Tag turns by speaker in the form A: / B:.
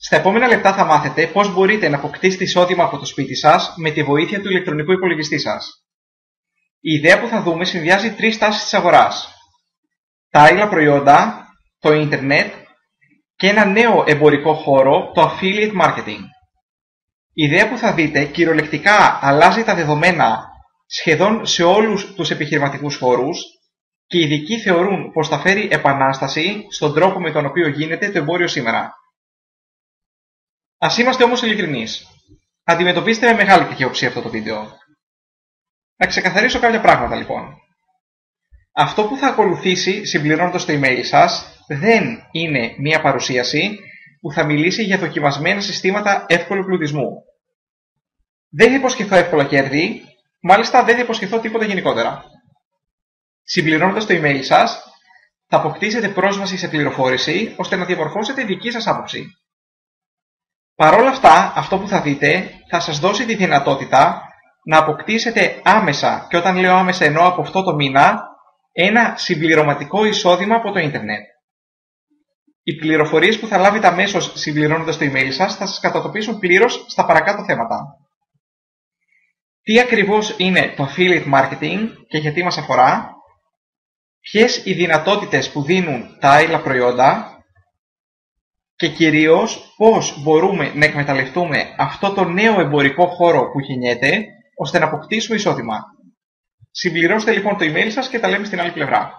A: Στα επόμενα λεπτά θα μάθετε πώς μπορείτε να αποκτήσετε εισόδημα από το σπίτι σας με τη βοήθεια του ηλεκτρονικού υπολογιστή σας. Η ιδέα που θα δούμε συνδυάζει τρεις τάσεις της αγοράς: τα άειλα προϊόντα, το ίντερνετ και ένα νέο εμπορικό χώρο, το affiliate marketing. Η ιδέα που θα δείτε κυριολεκτικά αλλάζει τα δεδομένα σχεδόν σε όλους τους επιχειρηματικούς χώρους και οι ειδικοί θεωρούν πως θα φέρει επανάσταση στον τρόπο με τον οποίο γίνεται το εμπόριο σήμερα. Ας είμαστε όμως ειλικρινείς. Αντιμετωπίστε με μεγάλη καχυποψία αυτό το βίντεο. Να ξεκαθαρίσω κάποια πράγματα λοιπόν. Αυτό που θα ακολουθήσει συμπληρώνοντας το email σας δεν είναι μία παρουσίαση που θα μιλήσει για δοκιμασμένα συστήματα εύκολου πλουτισμού. Δεν θα υποσχεθώ εύκολα κέρδη, μάλιστα δεν θα υποσχεθώ τίποτα γενικότερα. Συμπληρώνοντας το email σας θα αποκτήσετε πρόσβαση σε πληροφόρηση ώστε να διαμορφώσετε δική σας άποψη. Παρ' όλα αυτά, αυτό που θα δείτε θα σας δώσει τη δυνατότητα να αποκτήσετε άμεσα, και όταν λέω άμεσα εννοώ από αυτό το μήνα, ένα συμπληρωματικό εισόδημα από το ίντερνετ. Οι πληροφορίες που θα λάβετε αμέσως συμπληρώνοντας το email σας θα σας κατατοπίσουν πλήρως στα παρακάτω θέματα. Τι ακριβώς είναι το affiliate marketing και γιατί μας αφορά, ποιες οι δυνατότητες που δίνουν τα άειλα προϊόντα και κυρίως πώς μπορούμε να εκμεταλλευτούμε αυτό το νέο εμπορικό χώρο που γεννιέται ώστε να αποκτήσουμε εισόδημα. Συμπληρώστε λοιπόν το email σας και τα λέμε στην άλλη πλευρά.